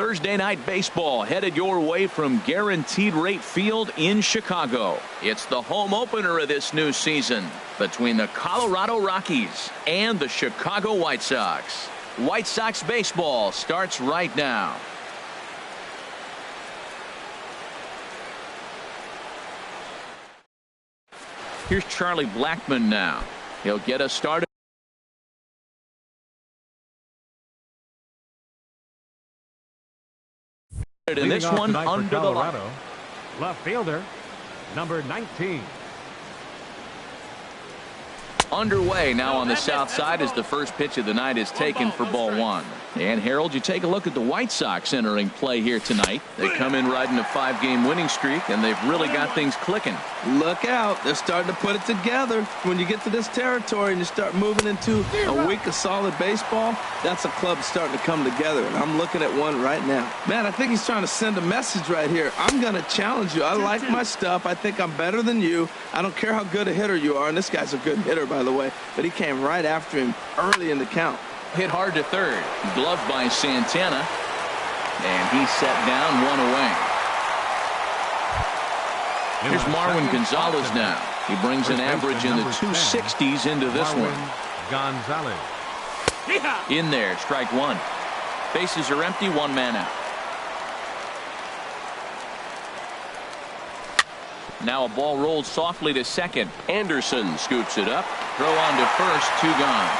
Thursday night baseball headed your way from Guaranteed Rate Field in Chicago. It's the home opener of this new season between the Colorado Rockies and the Chicago White Sox. White Sox baseball starts right now. Here's Charlie Blackmon now. He'll get us started. In this one under the line. Left fielder, number 19. Underway now on the south side as the first pitch of the night is taken for ball one. And Harold, you take a look at the White Sox entering play here tonight. They come in riding a 5-game winning streak, and they've really got things clicking. Look out. They're starting to put it together. When you get to this territory and you start moving into a week of solid baseball, that's a club starting to come together. And I'm looking at one right now. Man, I think he's trying to send a message right here. I'm going to challenge you. I like my stuff. I think I'm better than you. I don't care how good a hitter you are. And this guy's a good hitter, by the way. But he came right after him early in the count. Hit hard to third. Gloved by Santana. And he's set down, one away. Here's Marwin Gonzalez now. He brings an average in the 260s into this one. Gonzalez. In there, strike one. Bases are empty, one man out. Now a ball rolled softly to second. Anderson scoops it up. Throw on to first, two gone.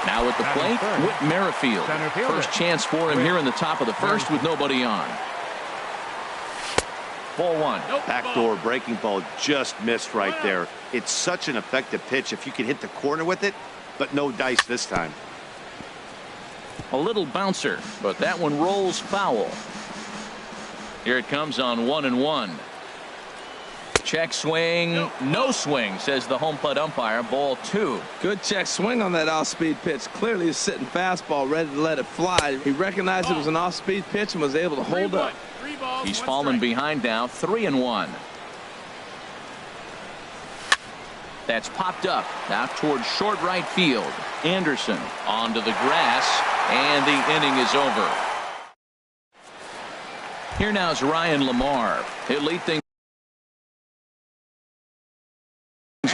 Now at the plate, Whit Merrifield. First chance for him here in the top of the first with nobody on. Ball one. Backdoor breaking ball just missed right there. It's such an effective pitch if you can hit the corner with it, but no dice this time. A little bouncer, but that one rolls foul. Here it comes on 1-1. Check swing, no swing, says the home plate umpire. Ball two. Good check swing on that off-speed pitch. Clearly he's sitting fastball, ready to let it fly. He recognized it was an off-speed pitch and was able to hold up. He's fallen behind now, 3-1. That's popped up now towards short right field. Anderson onto the grass, and the inning is over. Here now is Ryan Lamar. He'll lead things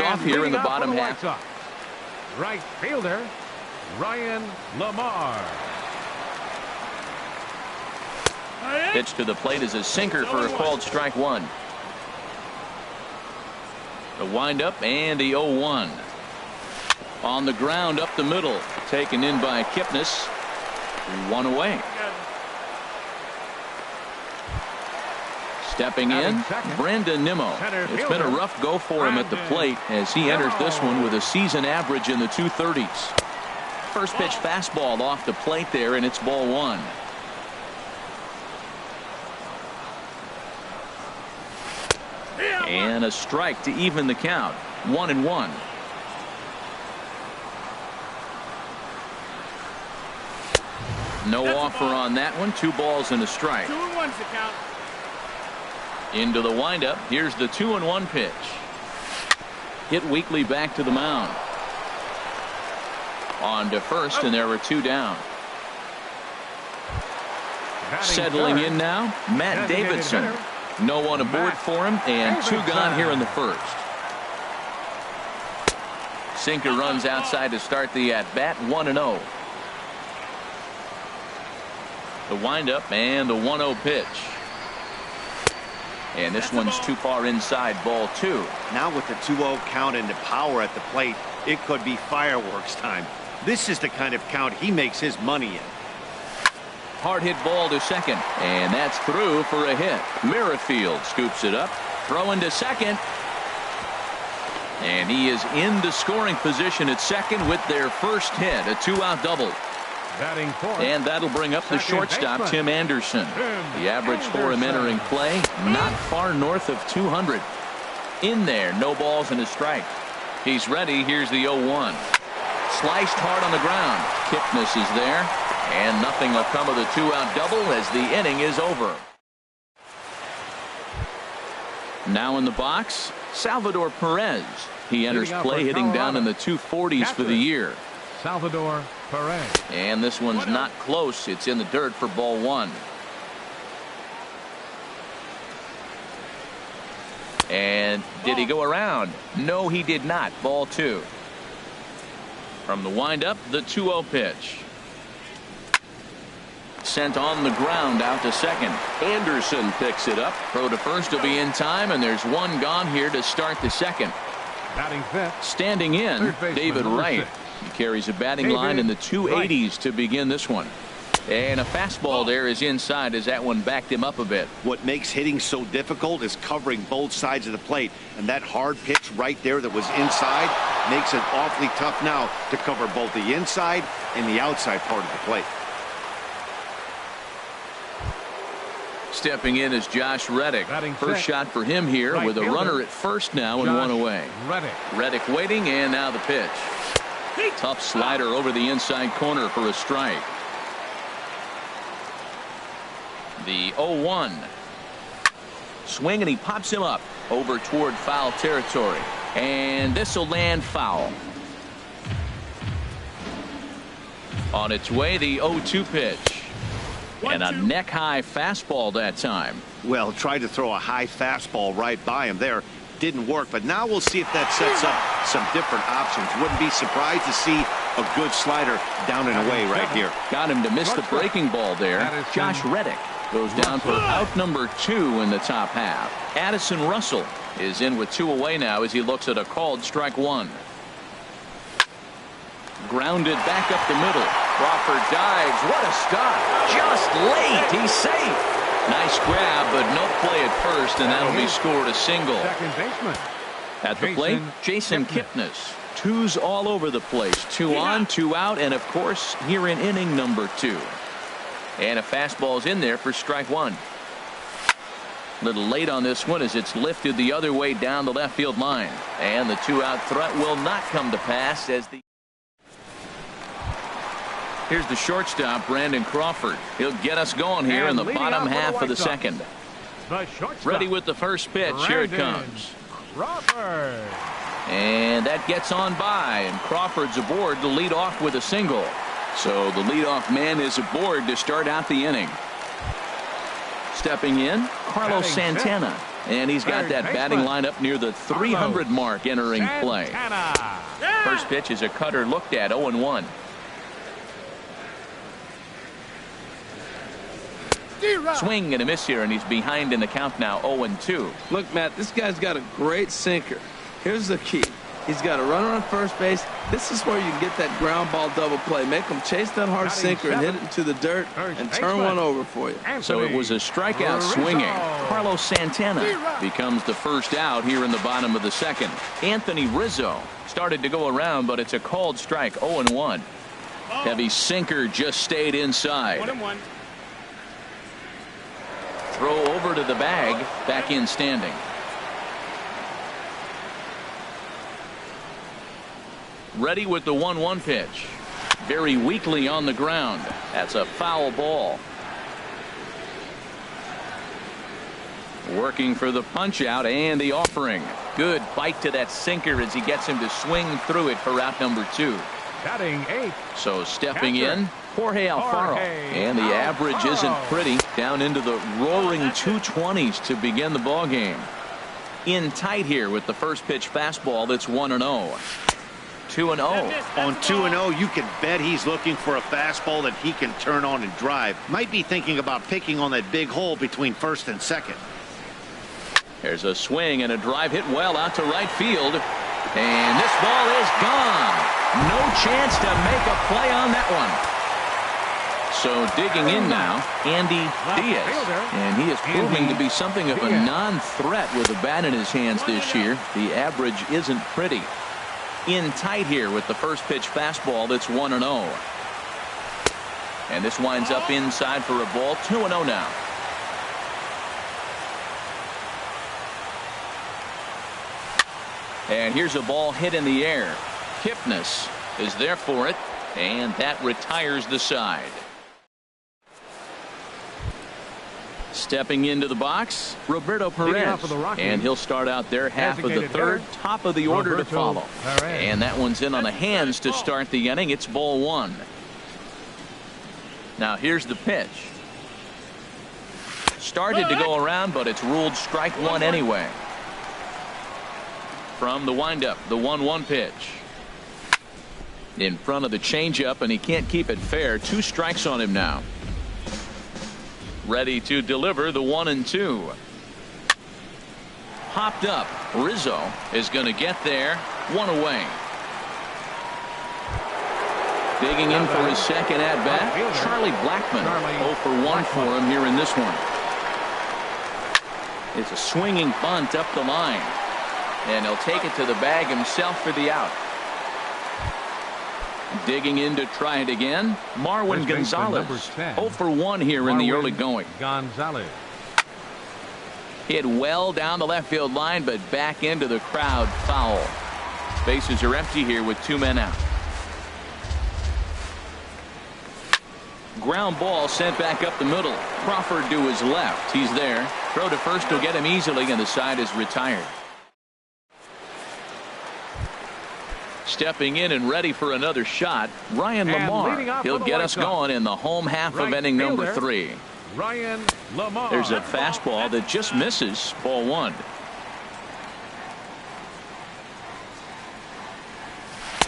off here in the bottom half. Right fielder, Ryan Lamar. Pitch to the plate is a sinker for a called strike one. The windup and the 0-1. On the ground up the middle. Taken in by Kipnis. One away. Stepping in, Brandon Nimmo. It's been a rough go for him at the plate as he enters this one with a season average in the 230s. First pitch fastball off the plate there, and it's ball one. And a strike to even the count. 1-1. No offer on that one. 2 balls and a strike. 2-1's the count. Into the windup. Here's the 2-1 pitch. Hit weakly back to the mound. On to first, and there were 2 down. Settling in now, Matt Davidson. No one aboard for him, and 2 gone here in the first. Sinker runs outside to start the at-bat, 1-0. The windup and the 1-0 pitch. And this one's too far inside, ball 2. Now with the 2-0 count and the power at the plate, it could be fireworks time. This is the kind of count he makes his money in. Hard hit ball to second, and that's through for a hit. Merrifield scoops it up, throwing to second. And he is in the scoring position at second with their first hit, a 2-out double. And that'll bring up the shortstop, Tim Anderson. The average for him entering play, not far north of 200. In there, no balls and a strike. He's ready. Here's the 0-1. Sliced hard on the ground. Kipnis is there. And nothing will come of the 2-out double as the inning is over. Now in the box, Salvador Perez. He enters play hitting down in the 240s for the year. Salvador Perez. And this one's not close. It's in the dirt for ball one. And did he go around? No, he did not. Ball two. From the windup, the 2-0 pitch. Sent on the ground out to second. Anderson picks it up. Throw to first will be in time, and there's one gone here to start the second. Batting fifth. Standing in, David Wright. He carries a batting line in the 280s to begin this one. And a fastball there is inside as that one backed him up a bit. What makes hitting so difficult is covering both sides of the plate. And that hard pitch right there that was inside makes it awfully tough now to cover both the inside and the outside part of the plate. Stepping in is Josh Reddick. First shot for him here with a runner at first now and one away. Reddick waiting, and now the pitch. Tough slider over the inside corner for a strike. The 0-1. Swing, and he pops him up over toward foul territory. And this will land foul. On its way, the 0-2 pitch. And a neck-high fastball that time. Well, tried to throw a high fastball right by him there. Didn't work, but now we'll see if that sets up some different options. Wouldn't be surprised to see a good slider down and away right here. Got him to miss the breaking ball there. Josh Reddick goes down for out number 2 in the top half. Addison Russell is in with 2 away now as he looks at a called strike 1. Grounded back up the middle. Crawford dives. What a stop. Just late. He's safe. Nice grab, but no play at first, and that'll be scored a single. Second baseman. At the plate, Jason Kipnis. 2s all over the place. 2 on, 2 out, and of course, here in inning number 2. And a fastball's in there for strike 1. A little late on this one as it's lifted the other way down the left field line. And the 2-out threat will not come to pass as the Here's the shortstop, Brandon Crawford. He'll get us going here in the bottom half of the second. Ready with the first pitch. Here it comes. Crawford. And that gets on by, and Crawford's aboard to lead off with a single. So the leadoff man is aboard to start out the inning. Stepping in, Carlos Santana. And he's got that batting lineup near the 300 mark entering play. First pitch is a cutter looked at, 0-1. Swing and a miss here, and he's behind in the count now, 0-2. Look, Matt, this guy's got a great sinker. Here's the key. He's got a runner on first base. This is where you can get that ground ball double play. Make him chase that hard sinker and hit it into the dirt and turn one over for you. So it was a strikeout swinging. Carlos Santana becomes the first out here in the bottom of the second. Anthony Rizzo started to go around, but it's a called strike, 0-1. Heavy sinker just stayed inside. 1-1. Throw over to the bag, back in standing. Ready with the 1-1 pitch. Very weakly on the ground. That's a foul ball. Working for the punch out and the offering. Good bite to that sinker as he gets him to swing through it for out number 2. Batting 8. So stepping in, Jorge Alfaro. And the average isn't pretty. Down into the roaring 220s to begin the ball game. In tight here with the first pitch fastball. That's 1-0. 2-0. On 2-0, you can bet he's looking for a fastball that he can turn on and drive. Might be thinking about picking on that big hole between first and second. There's a swing and a drive hit well out to right field. And this ball is gone. No chance to make a play on that one. So digging in now, Andy Diaz. And he is proving to be something of a non-threat with a bat in his hands this year. The average isn't pretty. In tight here with the first pitch fastball. That's 1-0. And this winds up inside for a ball. 2-0 now. And here's a ball hit in the air. Kipnis is there for it, and that retires the side. Stepping into the box, Roberto Perez, and he'll start out there half of the third, top of the order to follow. And that one's in on the hands to start the inning. It's ball one. Now here's the pitch. Started to go around, but it's ruled strike one anyway. From the windup, the 1-1 pitch. In front of the changeup, and he can't keep it fair. 2 strikes on him now. Ready to deliver the 1-2. Popped up. Rizzo is going to get there. 1 away. Digging in for his second at-bat, Charlie Blackmon. 0 for 1 for him here in this one. It's a swinging bunt up the line. And he'll take it to the bag himself for the out. Digging in to try it again, Marwin Gonzalez. 0 for 1 here in the early going. Gonzalez. Hit well down the left field line, but back into the crowd, foul. Bases are empty here with 2 men out. Ground ball sent back up the middle. Crawford to his left. He's there. Throw to first will get him easily, and the side is retired. Stepping in and ready for another shot, Ryan Lamar. He'll get us going in the home half of inning number 3. Ryan Lamar. There's a fastball that just misses. Ball 1.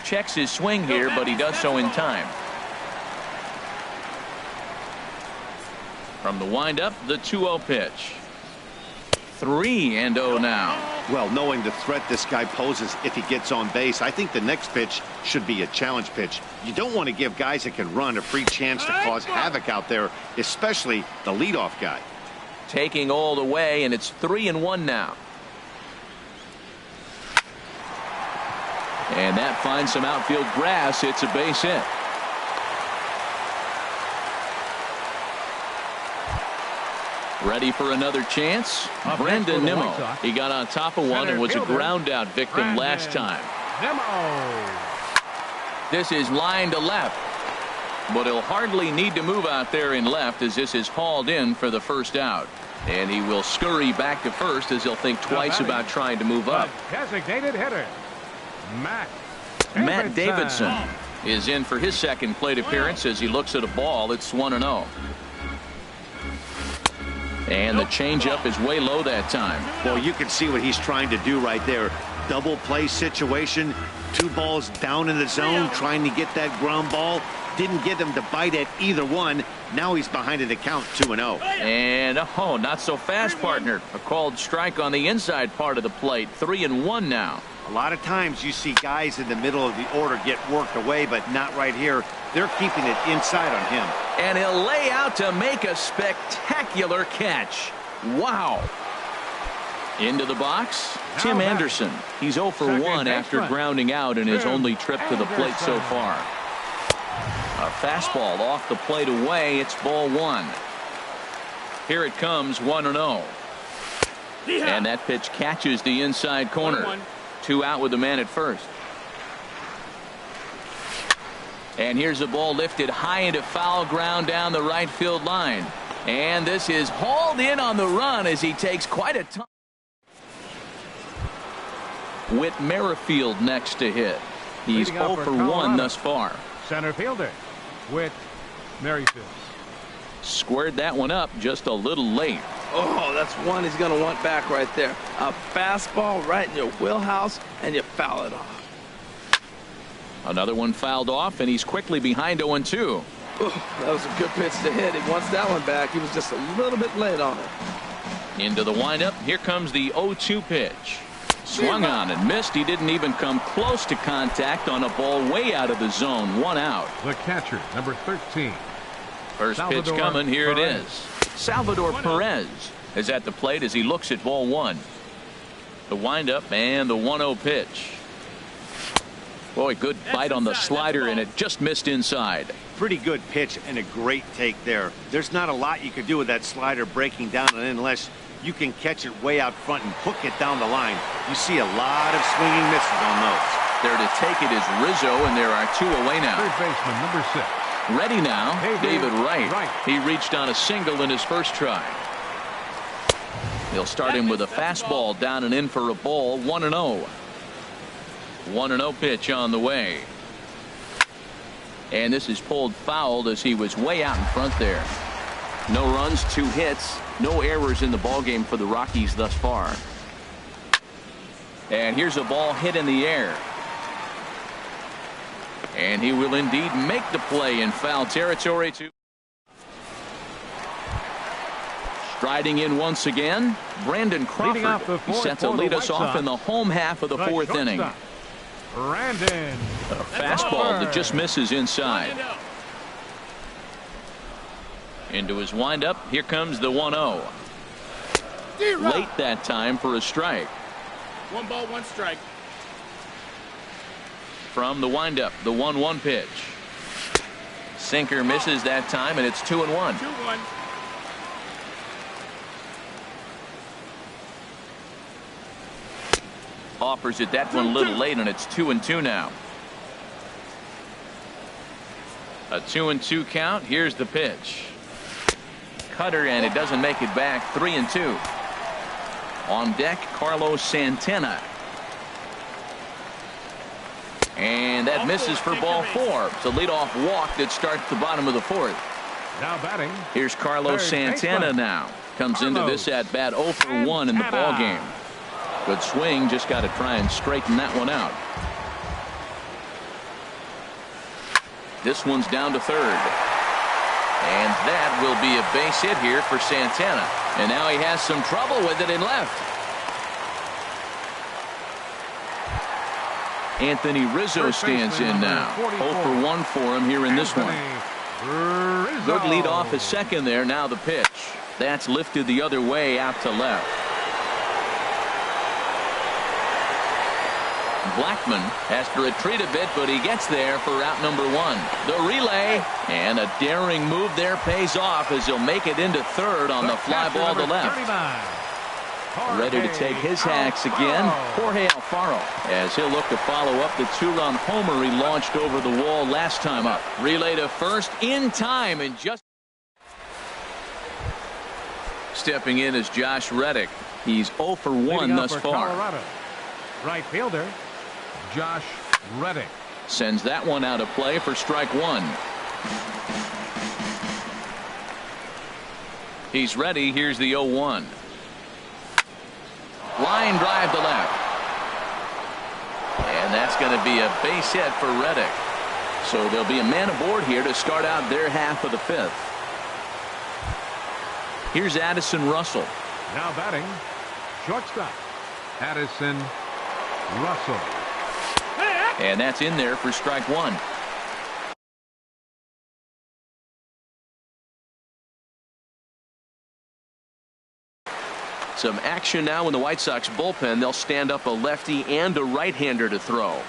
Checks his swing here, but he does so in time. From the windup, the 2-0 pitch. 3-0 now. Well, knowing the threat this guy poses if he gets on base, I think the next pitch should be a challenge pitch. You don't want to give guys that can run a free chance to cause havoc out there, especially the leadoff guy. Taking all the way, and it's 3-1 now. And that finds some outfield grass. It's a base hit. Ready for another chance. Brendan Nimmo. He got on top of one and was a ground out victim last time. This is line to left, but he'll hardly need to move out there in left as this is hauled in for the first out. And he will scurry back to first as he'll think twice about trying to move up. Designated hitter, Matt Davidson is in for his second plate appearance as he looks at a ball. It's 1-0. And the changeup is way low that time. Well, you can see what he's trying to do right there. Double play situation. 2 balls down in the zone, trying to get that ground ball. Didn't get him to bite at either one. Now he's behind in the count, 2-0. And oh, not so fast, partner. A called strike on the inside part of the plate. 3-1 now. A lot of times you see guys in the middle of the order get worked away, but not right here. They're keeping it inside on him. And he'll lay out to make a spectacular catch. Wow. Into the box, Tim Anderson. He's 0 for 1 after grounding out in his only trip to the plate so far. A fastball off the plate away. It's ball 1. Here it comes, 1-0. And that pitch catches the inside corner. 2 out with the man at first. And here's the ball lifted high into foul ground down the right field line. And this is hauled in on the run as he takes quite a time. Whit Merrifield next to hit. He's 0 for 1 thus far. Center fielder, Whit Merrifield. Squared that one up just a little late. Oh, that's one he's going to want back right there. A fastball right in your wheelhouse, and you foul it off. Another one fouled off, and he's quickly behind 0-2. That was a good pitch to hit. He wants that one back. He was just a little bit late on it. Into the windup. Here comes the 0-2 pitch. Swung on and missed. He didn't even come close to contact on a ball way out of the zone. 1 out. The catcher, number 13. First pitch coming. Here it is. Salvador Perez is at the plate as he looks at ball 1. The windup and the 1-0 pitch. Boy, good bite on the slider, and it just missed inside. Pretty good pitch and a great take there. There's not a lot you could do with that slider breaking down and unless you can catch it way out front and hook it down the line. You see a lot of swinging misses on those. There to take it is Rizzo, and there are 2 away now. Third baseman, number 6. Ready now, David Wright. He reached on a single in his first try. He'll start him with a fastball down and in for a ball. 1-0. 1-0 pitch on the way. And this is pulled fouled as he was way out in front there. No runs, 2 hits, no errors in the ballgame for the Rockies thus far. And here's a ball hit in the air. And he will indeed make the play in foul territory. Striding in once again, Brandon Crawford. He set to lead us off in the home half of the 4th inning. Brandon. A fastball that just misses inside. Into his windup. Here comes the 1-0. Late that time for a strike. 1 ball, 1 strike. From the windup, the 1-1 pitch. Sinker misses that time, and it's 2-1. 2-1. Offers it that one a little late, and it's 2-2 now. A 2-2 count. Here's the pitch. Cutter, and it doesn't make it back. 3-2. On deck, Carlos Santana. And that misses for ball 4. It's a leadoff walk that starts the bottom of the 4th. Now batting. Here's Carlos Santana now. Comes into this at bat 0 for 1 in the ball game. Good swing, just got to try and straighten that one out. This one's down to 3rd. And that will be a base hit here for Santana. And now he has some trouble with it in left. Anthony Rizzo stands in now. 0 for 1 for him here in this one. Good lead off his second there. Now the pitch. That's lifted the other way out to left. Blackman has to retreat a bit, but he gets there for out number 1. The relay, and a daring move there pays off as he'll make it into 3rd on the fly ball to left. Ready to take his hacks again, Jorge Alfaro, as he'll look to follow up the 2-run homer he launched over the wall last time up. Relay to first in time, and just stepping in is Josh Reddick. He's 0 for 1 thus far. Colorado. Right fielder Josh Reddick sends that one out of play for strike 1. He's ready. Here's the 0-1. Line drive to left. And that's going to be a base hit for Reddick. So there'll be a man aboard here to start out their half of the 5th. Here's Addison Russell. now batting shortstop Addison Russell. And that's in there for strike 1. Some action now in the White Sox bullpen. They'll stand up a lefty and a right-hander to throw.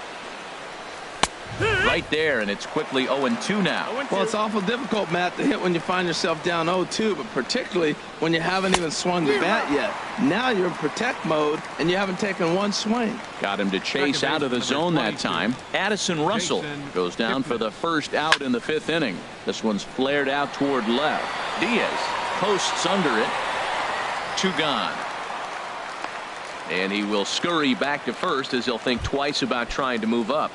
Right there, and it's quickly 0-2 now. Well, it's awful difficult, Matt, to hit when you find yourself down 0-2, but particularly when you haven't even swung the bat yet. Now you're in protect mode, and you haven't taken one swing. Got him to chase out of the zone that time. Addison Russell goes down for the first out in the 5th inning. This one's flared out toward left. Diaz posts under it. 2 gone. And he will scurry back to first as he'll think twice about trying to move up.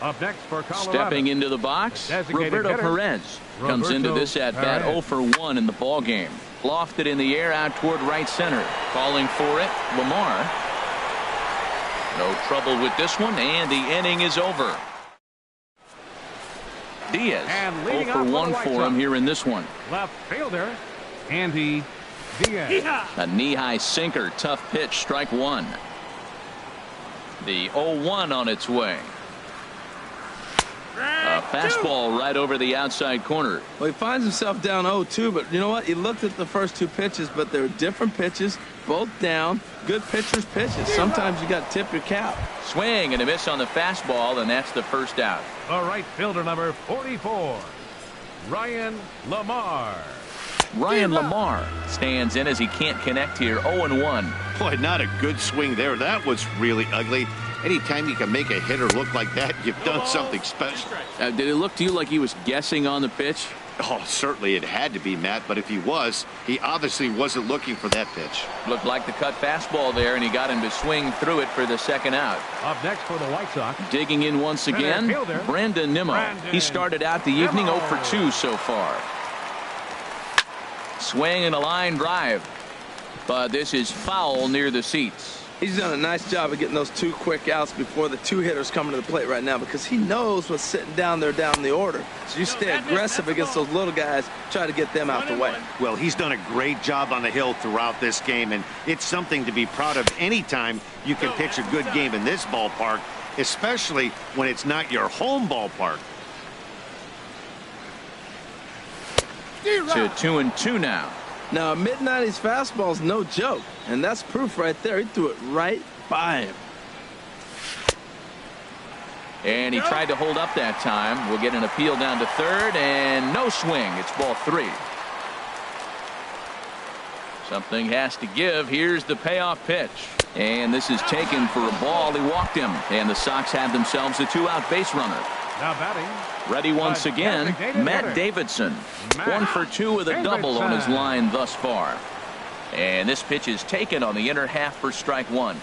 Up next for Colorado. Stepping into the box, Roberto Perez comes into this at bat 0 for 1 in the ball game. Lofted in the air out toward right center. Calling for it, Lamar. No trouble with this one, and the inning is over. Diaz 0 for 1 for him here in this one. Left fielder Andy Diaz. A knee-high sinker, tough pitch, strike 1. The 0-1 on its way. A fastball right over the outside corner. Well, he finds himself down 0-2, but you know what? He looked at the first 2 pitches, but they're different pitches, both down. Good pitchers' pitches. Sometimes you got to tip your cap. Swing and a miss on the fastball, and that's the first out. The right fielder, number 44, Ryan Lamar. Ryan Lamar stands in as he can't connect here. 0-1. Boy, not a good swing there. That was really ugly. Anytime you can make a hitter look like that, you've done something special. Did it look to you like he was guessing on the pitch? Oh, certainly it had to be, Matt, but if he was, he obviously wasn't looking for that pitch. Looked like the cut fastball there, and he got him to swing through it for the second out. Up next for the White Sox. Digging in once again, Brandon Nimmo. He started out the evening 0 for 2 so far. Swing and a line drive, but this is foul near the seats. He's done a nice job of getting those 2 quick outs before the 2 hitters coming to the plate right now, because he knows what's sitting down there down the order. So you stay aggressive against those little guys, try to get them out the way. Well, he's done a great job on the hill throughout this game, and it's something to be proud of anytime you can pitch a good game in this ballpark, especially when it's not your home ballpark. To 2-2 now. Now, a mid-90s fastball is no joke, and that's proof right there. He threw it right by him. And he tried to hold up that time. We'll get an appeal down to third, and no swing. It's ball 3. Something has to give. Here's the payoff pitch. And this is taken for a ball. He walked him, and the Sox have themselves a 2-out base runner. Now batting. Ready once again, Matt Davidson. 1 for 2 with a double on his line thus far. And this pitch is taken on the inner half for strike 1.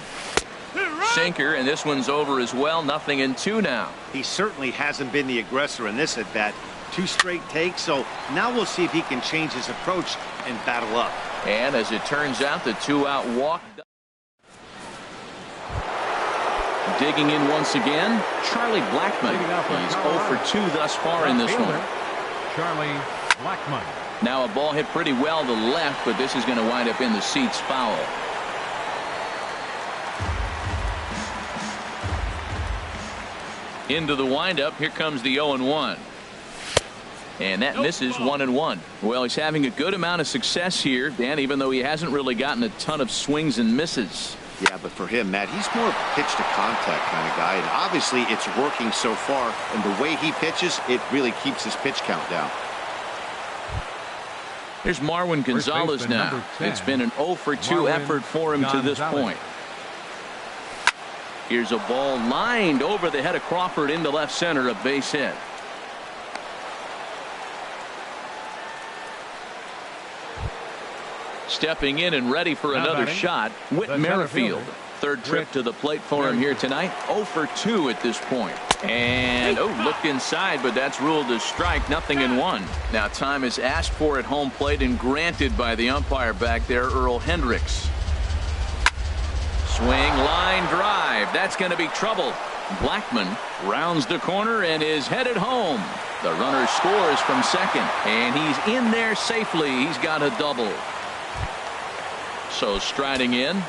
Sinker, and this one's over as well. 0-2 now. He certainly hasn't been the aggressor in this at bat. 2 straight takes, so now we'll see if he can change his approach and battle up. And as it turns out, the 2-out walk. Digging in once again, Charlie Blackmon. He's 0 for 2 thus far in this one. Charlie Blackmon. Now a ball hit pretty well to left, but this is going to wind up in the seats foul. Into the windup, here comes the 0-1. And that misses 1-1. Well, he's having a good amount of success here, Dan, even though he hasn't really gotten a ton of swings and misses. Yeah, but for him, Matt, he's more of a pitch to contact kind of guy, and obviously it's working so far, and the way he pitches, it really keeps his pitch count down. Here's Marwin Gonzalez now. It's been an 0 for 2 effort for him to this point. Here's a ball lined over the head of Crawford into left center, a base hit. Stepping in and ready for another shot, Whit Merrifield. Third trip to the plate for him here tonight. 0 for 2 at this point. And, looked inside, but that's ruled a strike. 0-1. Now time is asked for at home plate and granted by the umpire back there, Earl Hendricks. Swing, line drive. That's going to be trouble. Blackmon rounds the corner and is headed home. The runner scores from second, and he's in there safely. He's got a double. So striding in,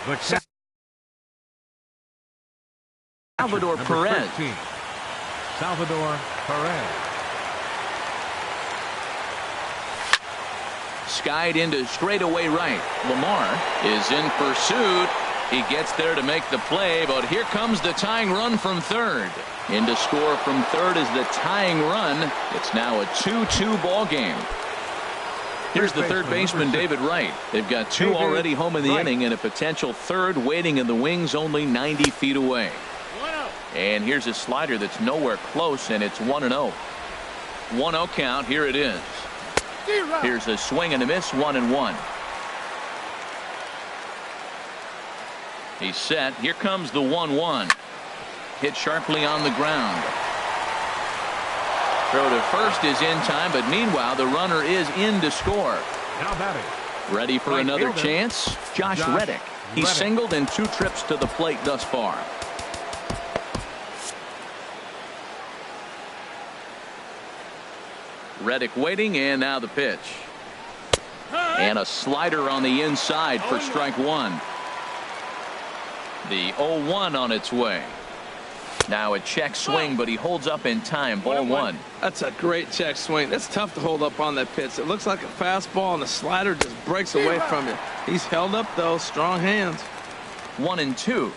Salvador Perez. Salvador Perez. Skied into straightaway right. Lamar is in pursuit. He gets there to make the play, but here comes the tying run from third. In to score from third is the tying run. It's now a 2-2 ball game. Here's the third baseman, David Wright. They've got 2 already home in the inning and a potential third waiting in the wings only 90 feet away. And here's a slider that's nowhere close, and it's 1-0. 1-0 count. Here it is. Here's a swing and a miss. 1-1. He's set. Here comes the 1-1. Hit sharply on the ground. Throw to first is in time, but meanwhile the runner is in to score. Now batting. Ready for another chance. Josh Reddick. He's singled in 2 trips to the plate thus far. Reddick waiting, and now the pitch. And a slider on the inside for strike 1. The 0-1 on its way. Now a check swing, but he holds up in time. Ball 1. That's a great check swing. That's tough to hold up on that pitch. It looks like a fastball, and the slider just breaks away from you. He's held up, though. Strong hands. 1-2.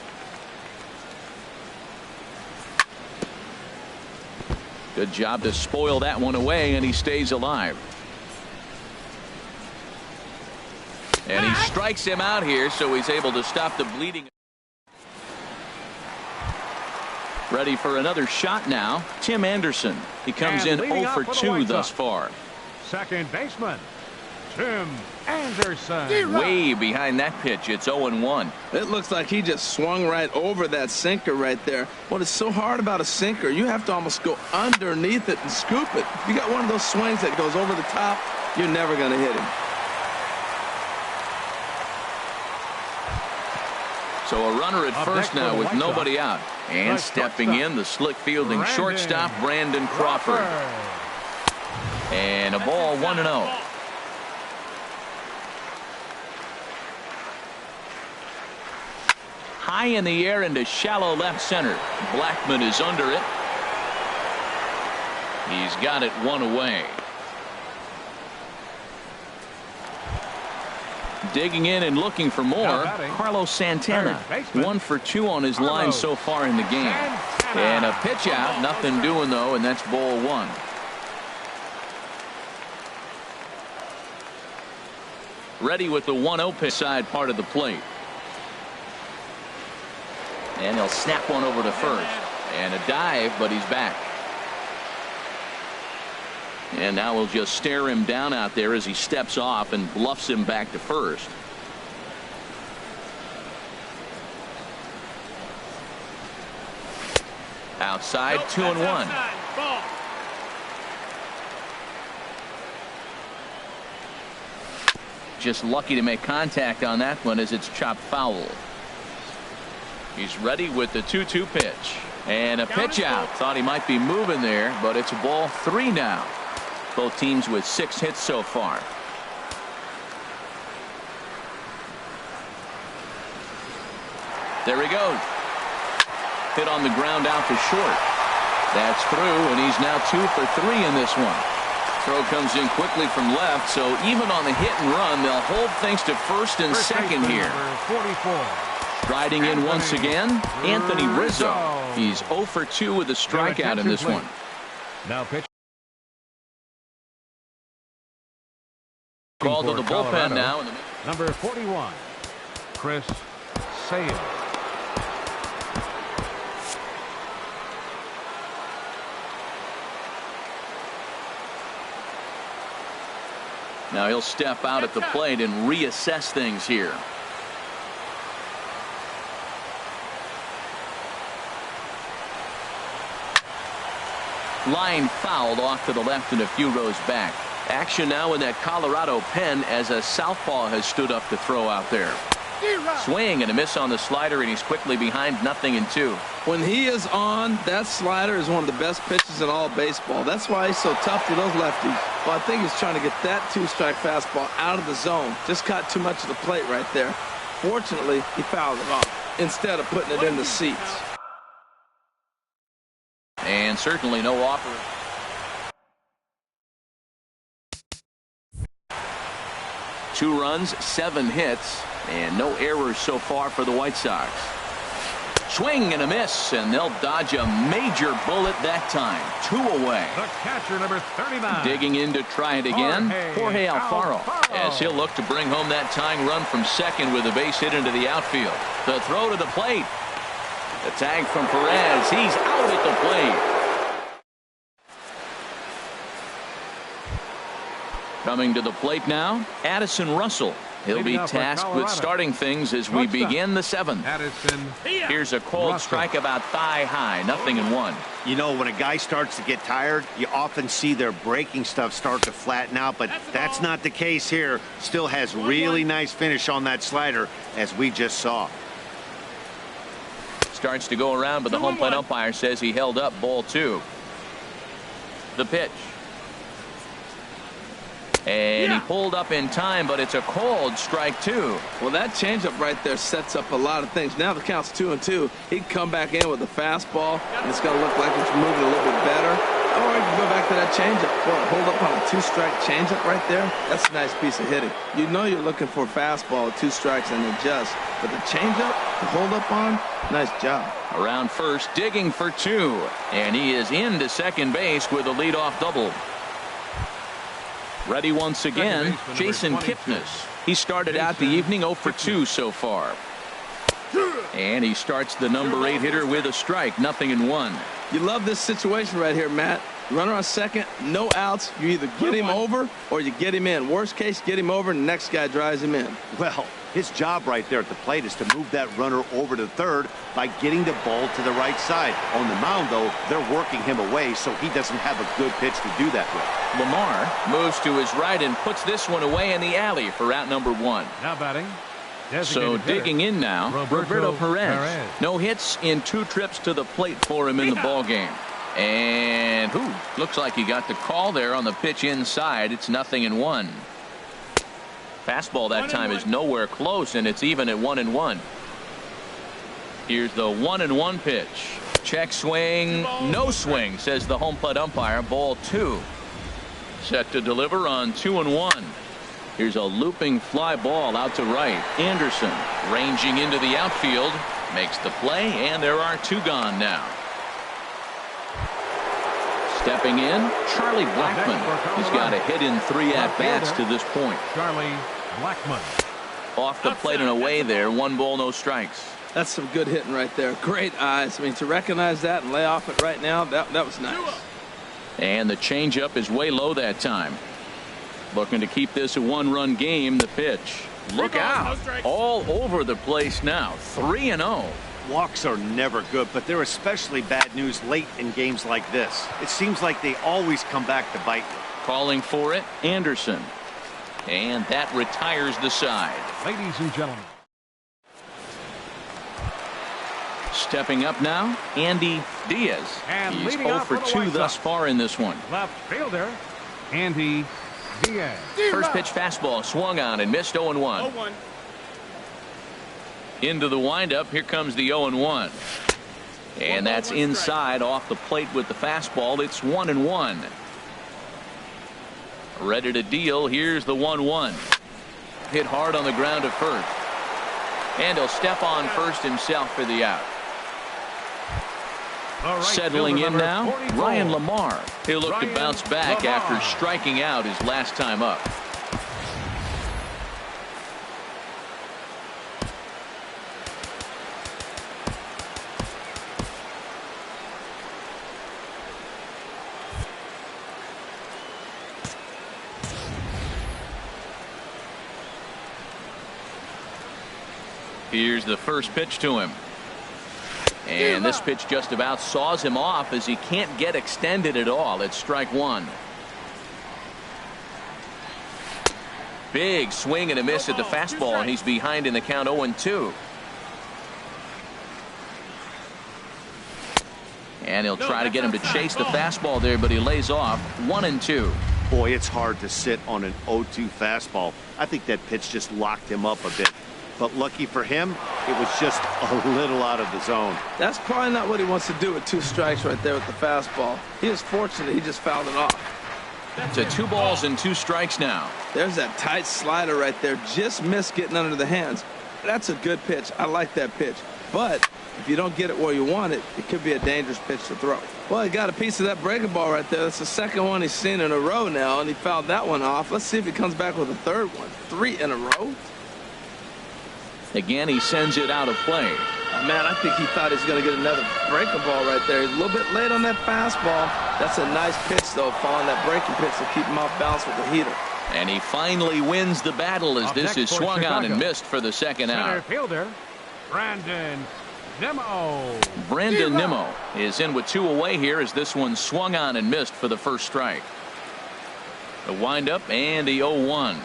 Good job to spoil that one away, and he stays alive. And he strikes him out here, so he's able to stop the bleeding. Ready for another shot now. Tim Anderson. He comes in 0 for 2 thus far. Second baseman, Tim Anderson. Way behind that pitch. It's 0-1. It looks like he just swung right over that sinker right there. What is so hard about a sinker, you have to almost go underneath it and scoop it. If you got one of those swings that goes over the top, you're never going to hit him. So a runner at first now with nobody out. And stepping in, the slick fielding shortstop, Brandon Crawford. And a ball, 1-0. High in the air into shallow left center. Blackman is under it. He's got it one away. Digging in and looking for more, Carlos Santana. 1 for 2 on his line so far in the game. And a pitch out, nothing doing though, and that's ball 1. Ready with the 1-0 pitch side part of the plate. And he'll snap one over to first. And a dive, but he's back. And now we'll just stare him down out there as he steps off and bluffs him back to first. Outside, 2-1. Just lucky to make contact on that one as it's chopped foul. He's ready with the 2-2 pitch. And a pitch out. Thought he might be moving there, but it's ball 3 now. Both teams with 6 hits so far. There he goes. Hit on the ground out to short. That's through, and he's now 2 for 3 in this one. Throw comes in quickly from left, so even on the hit and run, they'll hold things to first and second here. 44. Striding in once again, Anthony Rizzo. He's 0 for 2 with a strikeout in this one. Now pitch. Called to the bullpen now. Number 41, Chris Sale. Now he'll step out at the plate and reassess things here. Line fouled off to the left and a few rows back. Action now in that Colorado pen as a southpaw has stood up to throw out there. Swing and a miss on the slider, and he's quickly behind 0-2. When he is on, that slider is one of the best pitches in all baseball. That's why he's so tough to those lefties. Well, I think he's trying to get that 2-strike fastball out of the zone. Just caught too much of the plate right there. Fortunately, he fouled it off instead of putting it in the seats. And certainly no offer. Two runs, 7 hits, and no errors so far for the White Sox. Swing and a miss, and they'll dodge a major bullet that time. 2 away. The catcher, number 39. Digging in to try it again, Jorge Alfaro. As he'll look to bring home that tying run from second with a base hit into the outfield. The throw to the plate. The tag from Perez. He's out at the plate. Coming to the plate now, Addison Russell. He'll be tasked with starting things as we begin the 7th. Here's a cold strike about thigh high, 0-1. You know, when a guy starts to get tired, you often see their breaking stuff start to flatten out, but that's not the case here. Still has really nice finish on that slider, as we just saw. Starts to go around, but the home plate umpire says he held up ball 2. The pitch. And he pulled up in time, but it's a cold strike 2. Well, that changeup right there sets up a lot of things. Now the count's 2-2. He can come back in with a fastball, and it's going to look like it's moving a little bit better. Or he can go back to that changeup. Well, hold up on a 2-strike changeup right there. That's a nice piece of hitting. You know you're looking for a fastball with 2 strikes and adjust. But the changeup to hold up on, nice job. Around first, digging for 2. And he is into second base with a leadoff double. Ready once again, Jason Kipnis. He started out the evening 0 for 2 so far. And he starts the number 8 hitter with a strike, 0-1. You love this situation right here, Matt. Runner on second, no outs. You either get him over or you get him in. Worst case, get him over and the next guy drives him in. Well, his job right there at the plate is to move that runner over to third by getting the ball to the right side. On the mound, though, they're working him away, so he doesn't have a good pitch to do that with. Lamar moves to his right and puts this one away in the alley for out number 1. Now batting. So digging in now, Roberto Perez. No hits in 2 trips to the plate for him in the ball game. And looks like he got the call there on the pitch inside. It's 0-1. Fastball that time is nowhere close, and it's even at 1-1. Here's the 1-1 pitch. Check swing, no swing, says the home plate umpire. Ball 2. Set to deliver on 2-1. Here's a looping fly ball out to right. Anderson ranging into the outfield, makes the play, and there are 2 gone now. Stepping in, Charlie Blackmon. He's got a hit in 3 at-bats to this point. Charlie Blackmon. Off the plate and away there. 1 ball, no strikes. That's some good hitting right there. Great eyes. I mean, to recognize that and lay off it right now, that was nice. And the changeup is way low that time. Looking to keep this a 1-run game. The pitch. Look out. All over the place now. 3-0. Walks are never good, but they're especially bad news late in games like this. It seems like they always come back to bite you. Calling for it, Anderson. And that retires the side. Ladies and gentlemen. Stepping up now, Andy Diaz. And he's leading 0 off for 2 thus far in this one. Left fielder, Andy Diaz. First pitch fastball swung on and missed 0-1. 0-1. Into the windup. Here comes the 0-1. And that's inside off the plate with the fastball. It's 1-1. Ready to deal. Here's the 1-1. Hit hard on the ground to first. And he'll step on first himself for the out. Right, settling in now, 44. Ryan Lamar. He'll look to bounce back Lamar. after striking out his last time up. Here's the first pitch to him. And this pitch just about saws him off as he can't get extended at all. It's strike 1. Big swing and a miss at the fastball, and he's behind in the count 0-2. And he'll try to get him to chase the fastball there, but he lays off. 1-2. Boy, it's hard to sit on an 0-2 fastball. I think that pitch just locked him up a bit. But lucky for him, it was just a little out of the zone. That's probably not what he wants to do with 2 strikes right there with the fastball. He is fortunate he just fouled it off. To 2 balls and 2 strikes now. There's that tight slider right there. Just missed getting under the hands. That's a good pitch. I like that pitch. But if you don't get it where you want it, it could be a dangerous pitch to throw. Well, he got a piece of that breaking ball right there. That's the second one he's seen in a row now, and he fouled that one off. Let's see if he comes back with a third one. 3 in a row. Again, he sends it out of play. Man, I think he thought he was going to get another breaking ball right there. He's a little bit late on that fastball. That's a nice pitch, though, following that breaking pitch to keep him off balance with the heater. And he finally wins the battle as this is swung on and missed for the second Center out. fielder, Brandon Nimmo. Brandon Nimmo is in with 2 away here as this one swung on and missed for the first strike. The windup and the 0-1.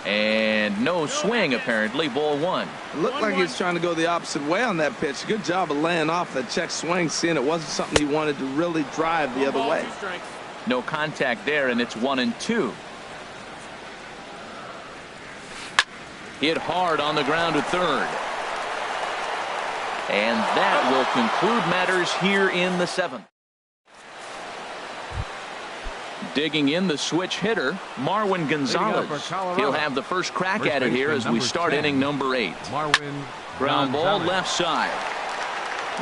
And no swing, apparently. Ball 1. It looked like he was trying to go the opposite way on that pitch. Good job of laying off that check swing, seeing it wasn't something he wanted to really drive the other way. No contact there, and it's 1-2. Hit hard on the ground to third. And that will conclude matters here in the 7th. Digging in, the switch hitter, Marwin Gonzalez. He'll have the first crack at it here as we start inning number 8. Marwin Ground ball Gonzalez. left side.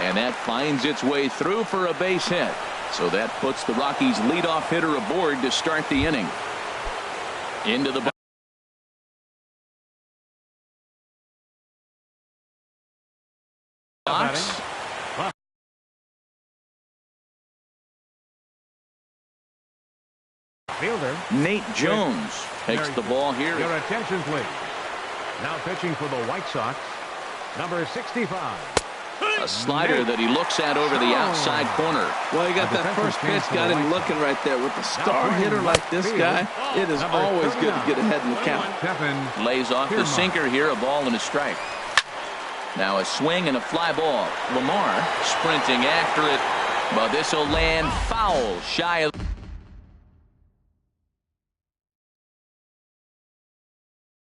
And that finds its way through for a base hit. So that puts the Rockies' leadoff hitter aboard to start the inning. Into the box. fielder. Nate Jones takes the ball here. Your attention, please. Now pitching for the White Sox, number 65. A slider that he looks at over the outside corner. Well, he got that first pitch, got him looking right there. With a star hitter like this guy, it is always good to get ahead in the count. Lays off the sinker here, a ball and a strike. Now a swing and a fly ball. Lamar sprinting after it, but this will land foul shy of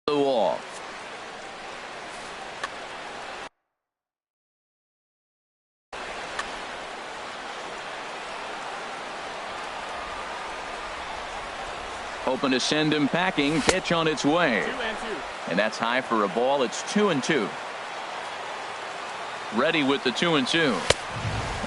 the wall. Hoping to send him packing. Pitch on its way. 2-2. And that's high for a ball. It's 2-2. Ready with the 2-2.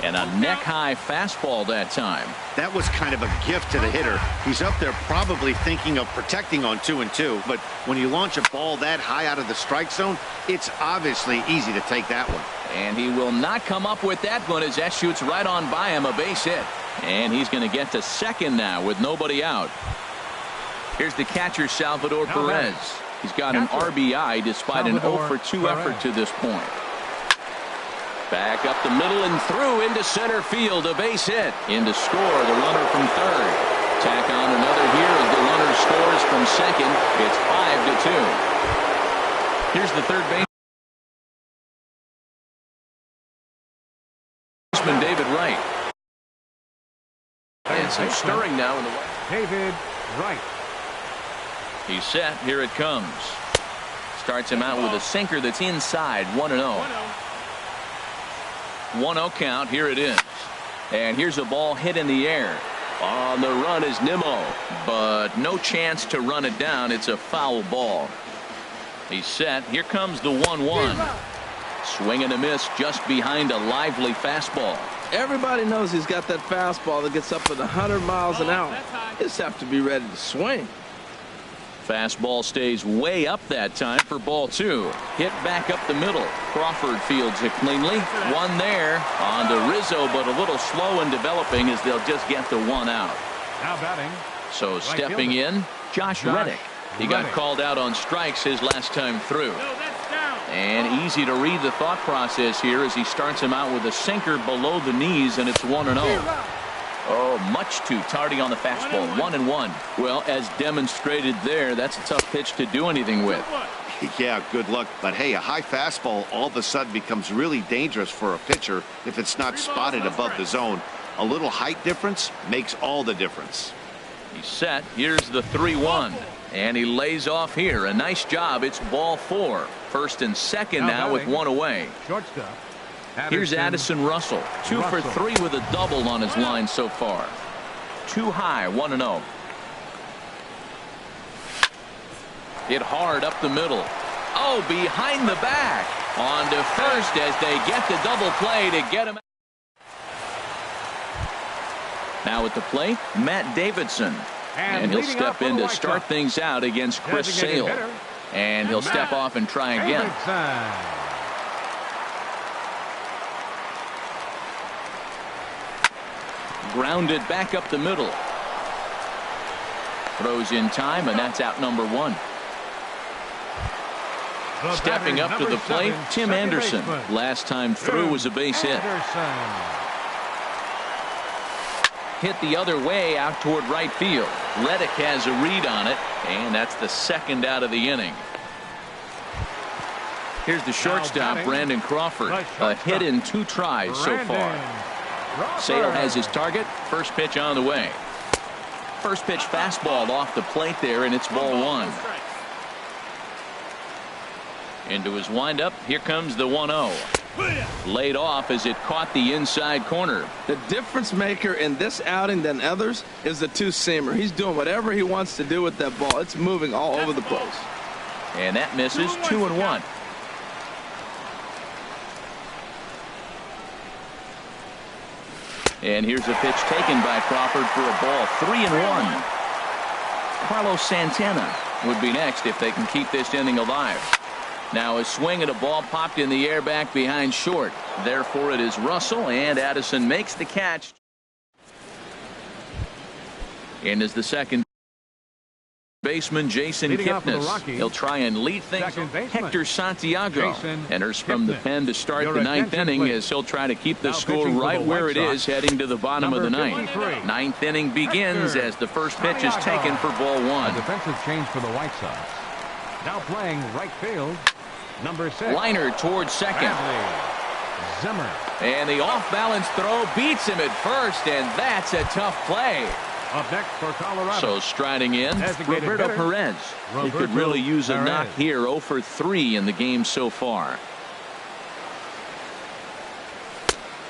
And a neck-high fastball that time. That was kind of a gift to the hitter. He's up there probably thinking of protecting on 2-2. But when you launch a ball that high out of the strike zone, it's obviously easy to take that one. And he will not come up with that one as that shoots right on by him, a base hit. And he's going to get to second now with nobody out. Here's the catcher, Salvador Perez. He's got an RBI despite an 0-for-2 effort to this point. Back up the middle and through into center field. A base hit. In to score the runner from third. Tack on another here as the runner scores from second. It's 5-2. Here's the third baseman, David Wright. And some stirring now in the way. David Wright. He's set. Here it comes. Starts him out with a sinker that's inside. 1-0. 1-0 count. Here it is. And here's a ball hit in the air. On the run is Nimmo, but no chance to run it down. It's a foul ball. He's set. Here comes the 1-1. Swing and a miss just behind a lively fastball. Everybody knows he's got that fastball that gets up at 100 miles an hour. Just have to be ready to swing. Fastball stays way up that time for ball two. Hit back up the middle. Crawford fields it cleanly. One there on to Rizzo, but a little slow in developing as they'll just get the one out. Now batting. So stepping in, Josh Reddick. He got called out on strikes his last time through. And easy to read the thought process here as he starts him out with a sinker below the knees, and it's 1-0. Oh, much too tardy on the fastball. 1-1. Well, as demonstrated there, that's a tough pitch to do anything with. Yeah, good luck. But hey, a high fastball all of a sudden becomes really dangerous for a pitcher if it's not spotted above the zone. A little height difference makes all the difference. He's set. Here's the 3-1. And he lays off here. A nice job. It's ball four. First and second now with one away. Shortstop. Here's Addison Russell. 2 for 3 with a double on his line so far. Too high. 1-0. Hit hard up the middle. Oh, behind the back. On to first as they get the double play to get him. Now at the plate, Matt Davidson. And he'll step in to start things out against Chris Sale. And he'll step off and try again. Grounded back up the middle. Throws in time, and that's out number one. Stepping up to the plate, Tim Anderson. Last time through was a base hit. Hit the other way out toward right field. Reddick has a read on it, and that's the second out of the inning. Here's the shortstop, Brandon Crawford. A hit in 2 tries so far. Sale has his target. First pitch on the way. First pitch fastball off the plate there, and it's ball one. Into his windup. Here comes the 1-0. Laid off as it caught the inside corner. The difference maker in this outing than others is the two-seamer. He's doing whatever he wants to do with that ball. It's moving all over the place. And that misses. 2-1. And here's a pitch taken by Crawford for a ball. 3-1. Carlos Santana would be next if they can keep this inning alive. Now a swing and a ball popped in the air back behind short. Therefore it is Russell, and Addison makes the catch. And is the second. baseman Jason Kipnis. He'll try and lead things. Hector Santiago enters from the pen to start the ninth inning as he'll try to keep the score right where it is heading to the bottom of the ninth. Ninth inning begins as the first pitch is taken for ball one. A defensive change for the White Sox. Now playing right field, number 6. Liner towards second. Zimmer. And the off-balance throw beats him at first, and that's a tough play. Up next for Colorado. So striding in, Roberto Perez. He could really use a knock here. 0 for 3 in the game so far.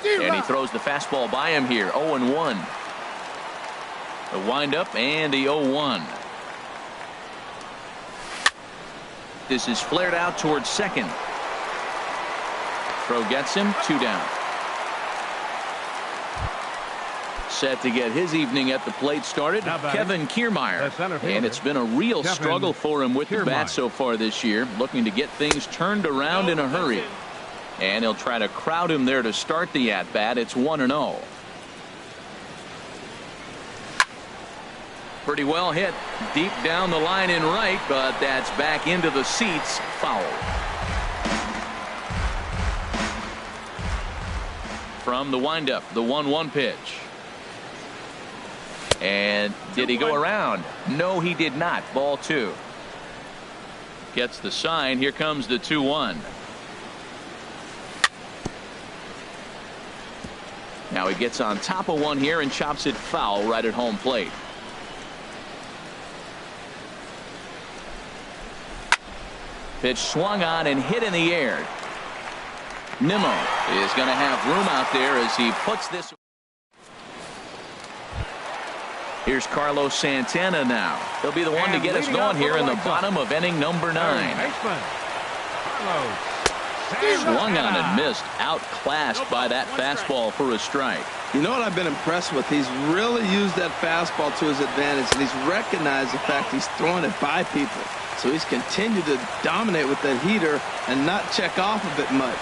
And he throws the fastball by him here. 0-1. The windup and the 0-1. This is flared out towards second. Throw gets him. 2 down. Set to get his evening at the plate started, Kevin Kiermaier. And it's been a real struggle for him with the bat so far this year, looking to get things turned around in a hurry. And he'll try to crowd him there to start the at-bat. It's 1-0. Pretty well hit deep down the line in right, but that's back into the seats. Foul. From the windup, the 1-1 pitch. And did he go around? No, he did not. Ball 2. Gets the sign. Here comes the 2-1. Now he gets on top of one here and chops it foul right at home plate. Pitch swung on and hit in the air. Nimmo is going to have room out there as he puts this. Here's Carlos Santana now. He'll be the one to get us going here in the bottom of inning number 9. Swung on and missed. Outclassed by that fastball for a strike. You know what I've been impressed with? He's really used that fastball to his advantage, and he's recognized the fact he's throwing it by people. So he's continued to dominate with that heater and not check off of it much.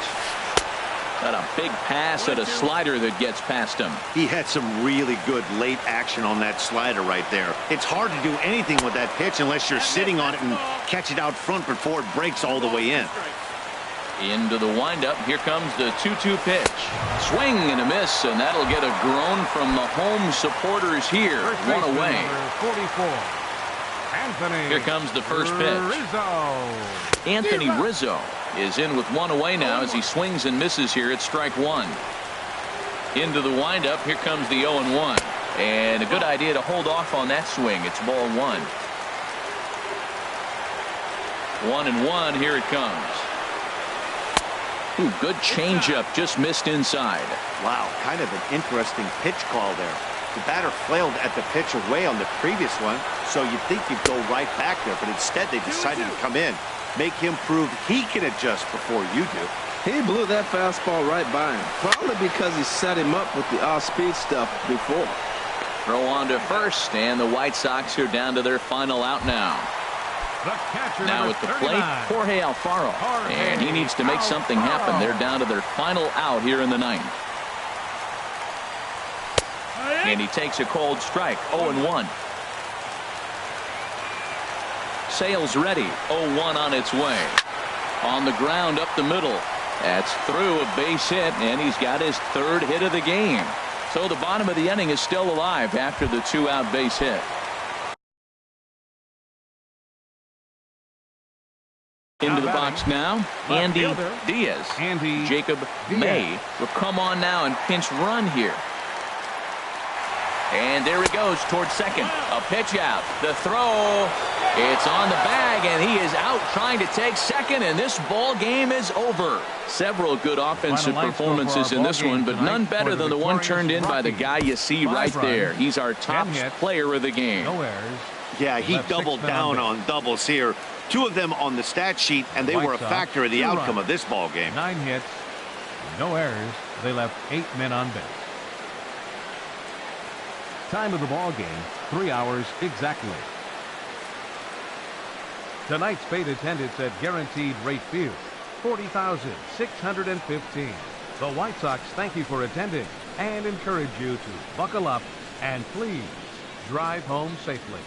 Got a big pass at a slider that gets past him. He had some really good late action on that slider right there. It's hard to do anything with that pitch unless you're sitting on it and catch it out front before it breaks all the way in. Into the windup. Here comes the 2-2 pitch. Swing and a miss, and that'll get a groan from the home supporters here. One away. 44. Here comes the first pitch. Anthony Rizzo is in with one away now as he swings and misses here at strike 1. Into the windup. Here comes the 0-1. And a good idea to hold off on that swing. It's ball 1. 1-1. Here it comes. Ooh, good changeup, just missed inside. Wow, kind of an interesting pitch call there. The batter flailed at the pitch away on the previous one, so you'd think you'd go right back there, but instead they decided to come in, make him prove he can adjust before you do. He blew that fastball right by him, probably because he set him up with the off-speed stuff before. Throw on to first, and the White Sox are down to their final out now. Now at the plate, Jorge Alfaro, and he needs to make something happen. They're down to their final out here in the 9th. And he takes a cold strike. 0-1. Sales ready. 0-1 on its way. On the ground up the middle. That's through a base hit, and he's got his 3rd hit of the game. So the bottom of the inning is still alive after the 2-out base hit. Into the box now, Andy Diaz. Jacob May will come on now and pinch run here. And there he goes towards second. A pitch out. The throw. It's on the bag, and he is out trying to take second, and this ball game is over. Several good offensive performances in this one, but none better than the one turned in by the guy you see right there. He's our top player of the game. Yeah, he doubled down on doubles here. 2 of them on the stat sheet, and they were a factor in the outcome of this ball game. 9 hits, no errors. They left 8 men on base. Time of the ball game, 3 hours exactly. Tonight's paid attendance at Guaranteed Rate Field, 40,615. The White Sox thank you for attending and encourage you to buckle up and please drive home safely.